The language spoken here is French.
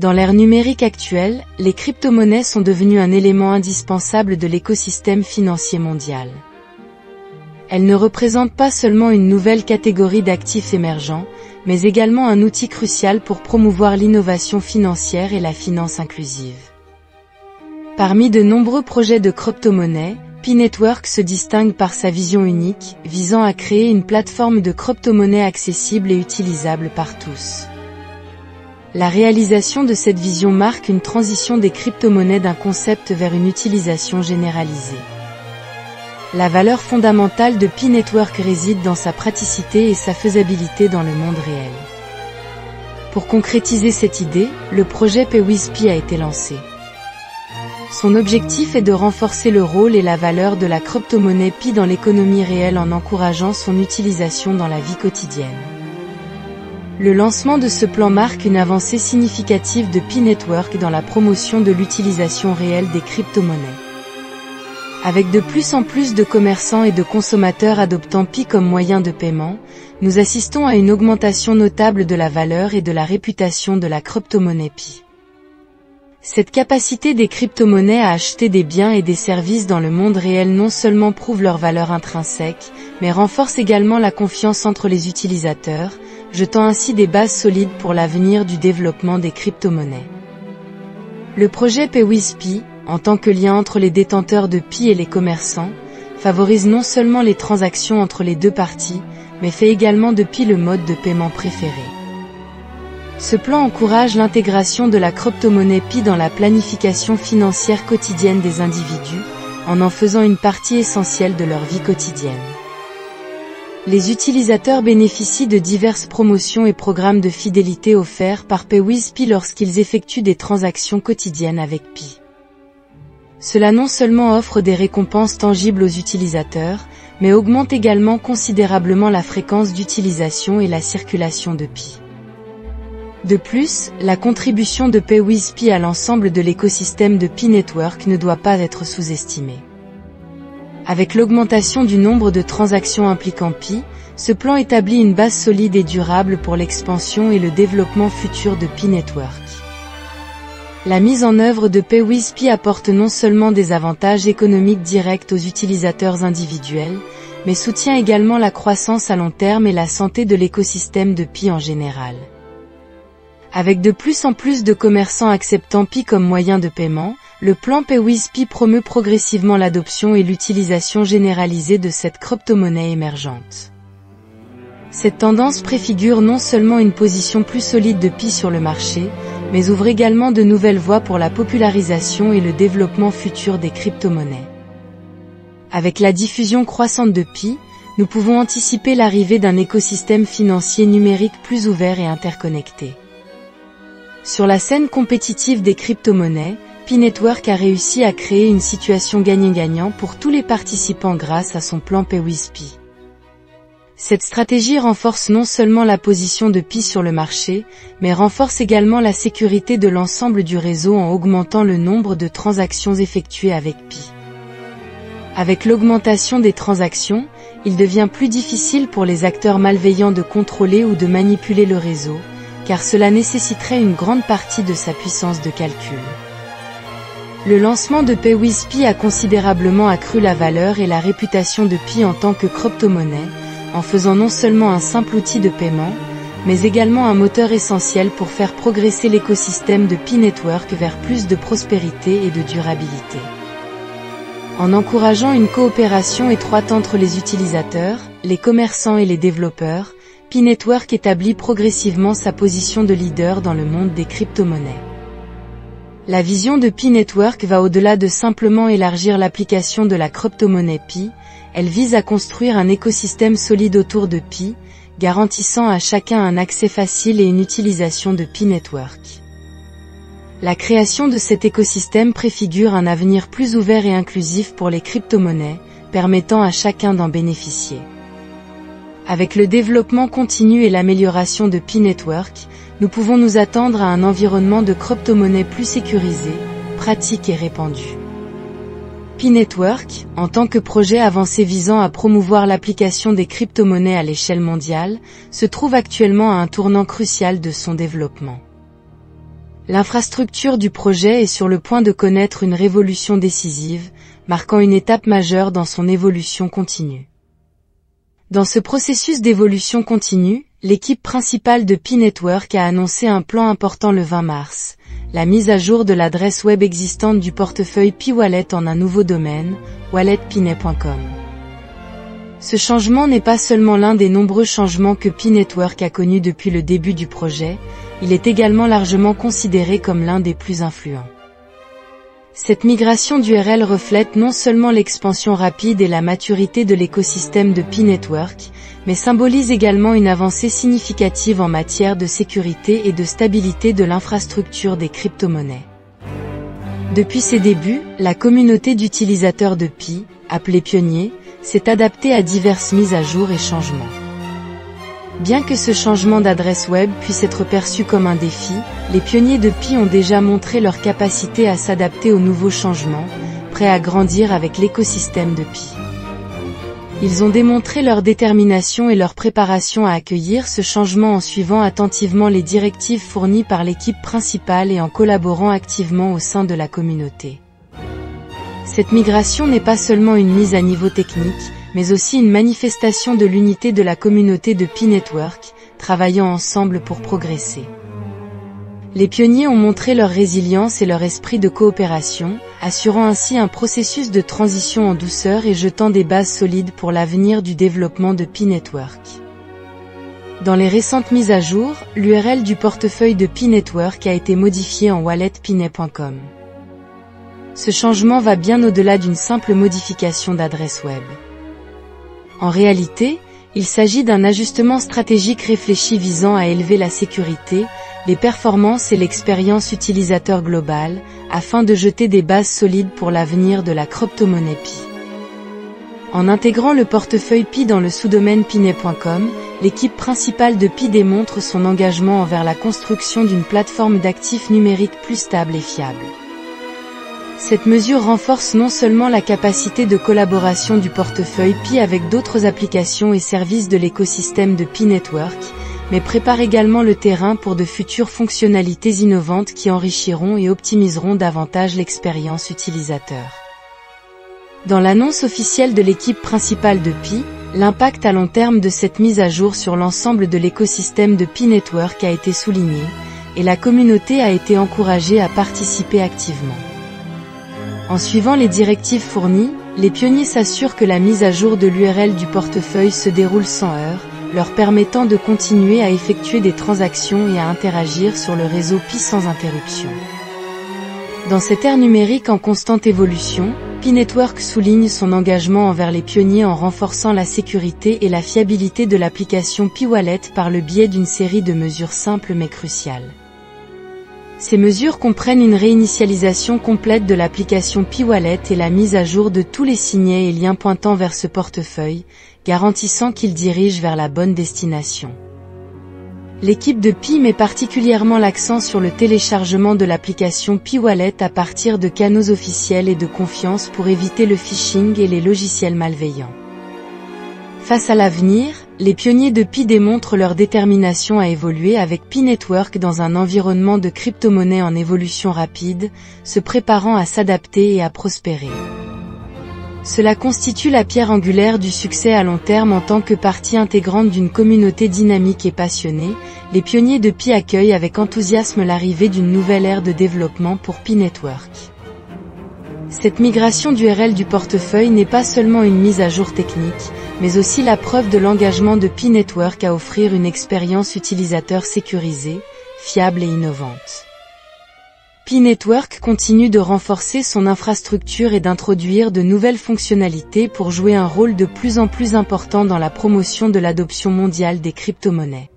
Dans l'ère numérique actuelle, les crypto-monnaies sont devenues un élément indispensable de l'écosystème financier mondial. Elles ne représentent pas seulement une nouvelle catégorie d'actifs émergents, mais également un outil crucial pour promouvoir l'innovation financière et la finance inclusive. Parmi de nombreux projets de crypto-monnaies, Pi-Network se distingue par sa vision unique, visant à créer une plateforme de crypto-monnaies accessible et utilisable par tous. La réalisation de cette vision marque une transition des crypto-monnaies d'un concept vers une utilisation généralisée. La valeur fondamentale de Pi-Network réside dans sa praticité et sa faisabilité dans le monde réel. Pour concrétiser cette idée, le projet PayWithPi a été lancé. Son objectif est de renforcer le rôle et la valeur de la crypto-monnaie Pi dans l'économie réelle en encourageant son utilisation dans la vie quotidienne. Le lancement de ce plan marque une avancée significative de Pi-Network dans la promotion de l'utilisation réelle des crypto-monnaies. Avec de plus en plus de commerçants et de consommateurs adoptant Pi comme moyen de paiement, nous assistons à une augmentation notable de la valeur et de la réputation de la crypto-monnaie Pi. Cette capacité des crypto-monnaies à acheter des biens et des services dans le monde réel non seulement prouve leur valeur intrinsèque, mais renforce également la confiance entre les utilisateurs, jetant ainsi des bases solides pour l'avenir du développement des crypto-monnaies. Le projet PayWithPi, en tant que lien entre les détenteurs de Pi et les commerçants, favorise non seulement les transactions entre les deux parties, mais fait également de Pi le mode de paiement préféré. Ce plan encourage l'intégration de la crypto-monnaie Pi dans la planification financière quotidienne des individus, en faisant une partie essentielle de leur vie quotidienne. Les utilisateurs bénéficient de diverses promotions et programmes de fidélité offerts par PayWithPi lorsqu'ils effectuent des transactions quotidiennes avec Pi. Cela non seulement offre des récompenses tangibles aux utilisateurs, mais augmente également considérablement la fréquence d'utilisation et la circulation de Pi. De plus, la contribution de PayWithPi à l'ensemble de l'écosystème de Pi-Network ne doit pas être sous-estimée. Avec l'augmentation du nombre de transactions impliquant Pi, ce plan établit une base solide et durable pour l'expansion et le développement futur de Pi-Network. La mise en œuvre de PayWithPi apporte non seulement des avantages économiques directs aux utilisateurs individuels, mais soutient également la croissance à long terme et la santé de l'écosystème de Pi en général. Avec de plus en plus de commerçants acceptant Pi comme moyen de paiement, le plan PayWithPi promeut progressivement l'adoption et l'utilisation généralisée de cette crypto-monnaie émergente. Cette tendance préfigure non seulement une position plus solide de Pi sur le marché, mais ouvre également de nouvelles voies pour la popularisation et le développement futur des crypto-monnaies. Avec la diffusion croissante de Pi, nous pouvons anticiper l'arrivée d'un écosystème financier numérique plus ouvert et interconnecté. Sur la scène compétitive des crypto-monnaies, Pi-Network a réussi à créer une situation gagnant-gagnant pour tous les participants grâce à son plan PayWithPi. Cette stratégie renforce non seulement la position de Pi sur le marché, mais renforce également la sécurité de l'ensemble du réseau en augmentant le nombre de transactions effectuées avec Pi. Avec l'augmentation des transactions, il devient plus difficile pour les acteurs malveillants de contrôler ou de manipuler le réseau, car cela nécessiterait une grande partie de sa puissance de calcul. Le lancement de PayWithPi a considérablement accru la valeur et la réputation de Pi en tant que crypto-monnaie, en faisant non seulement un simple outil de paiement, mais également un moteur essentiel pour faire progresser l'écosystème de Pi-Network vers plus de prospérité et de durabilité. En encourageant une coopération étroite entre les utilisateurs, les commerçants et les développeurs, Pi-Network établit progressivement sa position de leader dans le monde des crypto-monnaies. La vision de Pi-Network va au-delà de simplement élargir l'application de la crypto-monnaie Pi, elle vise à construire un écosystème solide autour de Pi, garantissant à chacun un accès facile et une utilisation de Pi-Network. La création de cet écosystème préfigure un avenir plus ouvert et inclusif pour les crypto-monnaies, permettant à chacun d'en bénéficier. Avec le développement continu et l'amélioration de Pi-Network, nous pouvons nous attendre à un environnement de crypto-monnaie plus sécurisé, pratique et répandu. Pi-Network, en tant que projet avancé visant à promouvoir l'application des crypto-monnaies à l'échelle mondiale, se trouve actuellement à un tournant crucial de son développement. L'infrastructure du projet est sur le point de connaître une révolution décisive, marquant une étape majeure dans son évolution continue. Dans ce processus d'évolution continue, l'équipe principale de Pi Network a annoncé un plan important le 20 mars, la mise à jour de l'adresse web existante du portefeuille Pi Wallet en un nouveau domaine, walletpinet.com. Ce changement n'est pas seulement l'un des nombreux changements que Pi Network a connus depuis le début du projet, il est également largement considéré comme l'un des plus influents. Cette migration d'URL reflète non seulement l'expansion rapide et la maturité de l'écosystème de Pi Network, mais symbolise également une avancée significative en matière de sécurité et de stabilité de l'infrastructure des crypto-monnaies. Depuis ses débuts, la communauté d'utilisateurs de Pi, appelée Pionniers, s'est adaptée à diverses mises à jour et changements. Bien que ce changement d'adresse web puisse être perçu comme un défi, les pionniers de Pi ont déjà montré leur capacité à s'adapter aux nouveaux changements, prêts à grandir avec l'écosystème de Pi. Ils ont démontré leur détermination et leur préparation à accueillir ce changement en suivant attentivement les directives fournies par l'équipe principale et en collaborant activement au sein de la communauté. Cette migration n'est pas seulement une mise à niveau technique, mais aussi une manifestation de l'unité de la communauté de Pi Network, travaillant ensemble pour progresser. Les pionniers ont montré leur résilience et leur esprit de coopération, assurant ainsi un processus de transition en douceur et jetant des bases solides pour l'avenir du développement de Pi Network. Dans les récentes mises à jour, l'URL du portefeuille de Pi Network a été modifiée en walletpinet.com. Ce changement va bien au-delà d'une simple modification d'adresse web. En réalité, il s'agit d'un ajustement stratégique réfléchi visant à élever la sécurité, les performances et l'expérience utilisateur globale, afin de jeter des bases solides pour l'avenir de la crypto-monnaie Pi. En intégrant le portefeuille Pi dans le sous-domaine pinet.com, l'équipe principale de Pi démontre son engagement envers la construction d'une plateforme d'actifs numériques plus stable et fiable. Cette mesure renforce non seulement la capacité de collaboration du portefeuille Pi avec d'autres applications et services de l'écosystème de Pi Network, mais prépare également le terrain pour de futures fonctionnalités innovantes qui enrichiront et optimiseront davantage l'expérience utilisateur. Dans l'annonce officielle de l'équipe principale de Pi, l'impact à long terme de cette mise à jour sur l'ensemble de l'écosystème de Pi Network a été souligné, et la communauté a été encouragée à participer activement. En suivant les directives fournies, les pionniers s'assurent que la mise à jour de l'URL du portefeuille se déroule sans heurts, leur permettant de continuer à effectuer des transactions et à interagir sur le réseau Pi sans interruption. Dans cette ère numérique en constante évolution, Pi Network souligne son engagement envers les pionniers en renforçant la sécurité et la fiabilité de l'application Pi Wallet par le biais d'une série de mesures simples mais cruciales. Ces mesures comprennent une réinitialisation complète de l'application Pi Wallet et la mise à jour de tous les signets et liens pointant vers ce portefeuille, garantissant qu'il dirige vers la bonne destination. L'équipe de Pi met particulièrement l'accent sur le téléchargement de l'application Pi Wallet à partir de canaux officiels et de confiance pour éviter le phishing et les logiciels malveillants. Face à l'avenir, les pionniers de Pi démontrent leur détermination à évoluer avec Pi Network dans un environnement de crypto-monnaie en évolution rapide, se préparant à s'adapter et à prospérer. Cela constitue la pierre angulaire du succès à long terme en tant que partie intégrante d'une communauté dynamique et passionnée. Les pionniers de Pi accueillent avec enthousiasme l'arrivée d'une nouvelle ère de développement pour Pi Network. Cette migration d'URL du portefeuille n'est pas seulement une mise à jour technique, mais aussi la preuve de l'engagement de Pi Network à offrir une expérience utilisateur sécurisée, fiable et innovante. Pi Network continue de renforcer son infrastructure et d'introduire de nouvelles fonctionnalités pour jouer un rôle de plus en plus important dans la promotion de l'adoption mondiale des crypto-monnaies.